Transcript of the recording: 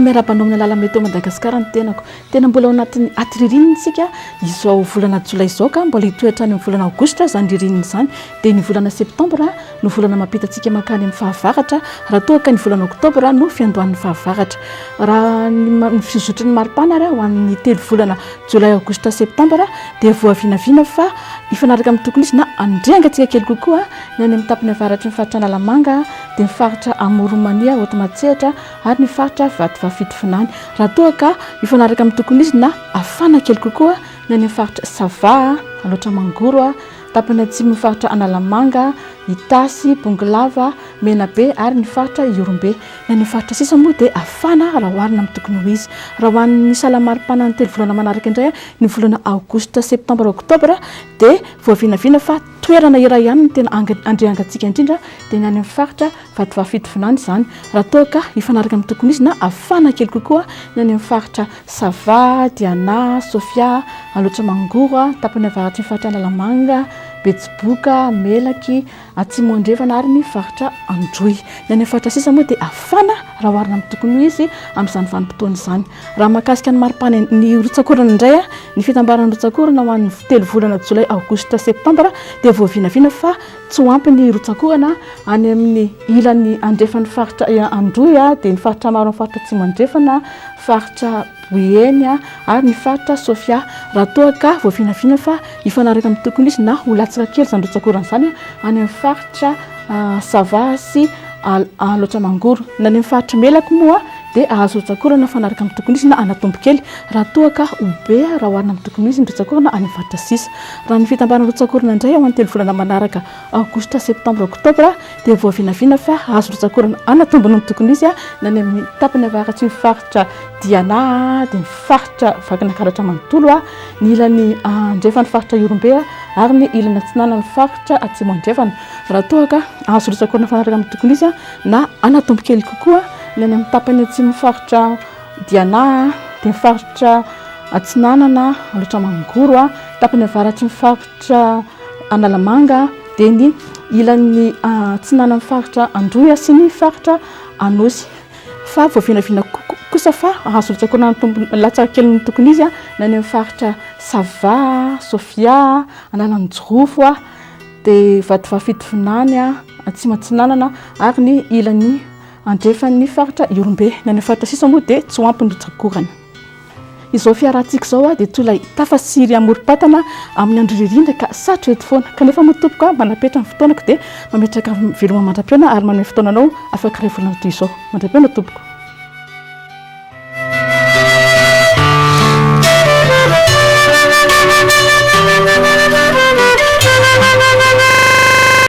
Miarabanao amin'ny alala mety Madagasikara ny tenako tena mbola ao anatin'ny aty-ririnina izao volana jolay izao ka mbola hitoetra any amin'ny volana aogositra zany ririnina izany dia ny volana septambra no volana mampitatsika makany amin'ny fahavaratra raha toa ka ny volana oktobra no fiandohan'ny fahavaratra raha ny fizotry ny maripana ary ho an'ny telo volana jolay aogositra septambra dia voavinavina fa ifanaraka amin'ny tokony izy na andriangatsika kely kokoa ny any amin'ny tapiny avaratry ny faritra Analamanga dia ny faritra Amoromania Otomatsehatra ary ny faritra Vatovafitofinany raha toa ka ifanaraka amin'ny tokony izy na afana kely kokoa ny any amin'ny faritra Sava Alotra Mangoro tapany atsimo ny faritra Analamanga Itasy Bongolava Menabe ary ny faritra Iorombe ny any faritra sisa moa dia afana raha hoarina amin'ny tokony ho izy raha hoan'ny salamaripana ny telo volana manaraka indray ny volana aogositra septambra oktobra dia voavinavina fa toerana iray ihany ny tena andriangatsika indrindra dia ny any amin'ny faritra Vatovafitofinany izany raha toa ka ifanaraka amin'ny tokony izy na afana kely kokoa ny any amin'ny faritra Sava Diana Sofia Alotra Mangoro tapany avaratry ny faritra Analamanga Betsiboka Melaky atsimo andrefana ary ny faritra Androy ny any faritra sisa moa dia afana raha hoarina amin'ny tokony izy amin'izany vanim-potoana izany raha mahakasika ny maripana ny rotsakorana indray ny fitambaran'ny rotsakorana ho an'ny telo volana jolay aogositra septambra dia voavinavina fa tsy ho ampy ny rotsakorana any amin'ny ilan'ny andrefan'ny faritra Androy dia ny faritra maro amin'ny faritra atsimo andrefana faritra Boeny ary ny faritra Sofia raha toa ka voavinavina fa ifanaraka amin'ny tokony izy na ho latsaka kely izany rotsakorana izany any amin'ny faritra Sava sy Alotra Mangoro ny any amin'ny faritra Melaky moa dia ahazo rotsakorana fanaraka amin'ny tokony izy na anatombo kely raha toa ka obe raha hoarina amin'ny tokony izy ny rotsakorana any amin'ny faritra sisa raha ny fitambarana rotsakorana indray ao amin'ny telo volana manaraka aogositra septambra oktobra dia voavinavina fa ahazo rotsakorana anatombona amin'ny tokony izy na any amin'ny tapany avaratry ny faritra Diana dia ny faritra Vakinakaratra Manontolo ny ilan'ny andrefan'ny faritra Iorombe ary ny ilana tsinana ny faritra atsimo andrefana raha toa ka ahazo rotsakorana fanaraka amin'ny tokony izy na anatombo kely kokoa ny any amin'ny tapany atsimo faritra Diana dia ny faritra Atsinanana Alotra Mangoro tapany avaratry ny faritra Analamanga dia ny ilan'ny tsinana ny faritra Androy sy ny faritra Anosy fa voavinavina kosa fa ahazo rotsakorana latsaka kely ny tokony izy na any amin'ny faritra Sava Sofia Analanjirofo dia Vatovafitofinany atsimo atsinanana ary ny ilan'ny andrefan'ny faritra Iorombe ny any faritra sisa moa dia tsy ho ampy ny rotsakorana izao fiarantsika izao dia tolay tafasiry amorim-patana amin'ny andro ririndra ka satry eto foana kanefa motompoka manapetra ny fotoanako dia mametraka veloma mandram-piona ary manome fotoananao afaka ray volana toy izao mandram-piona tompoko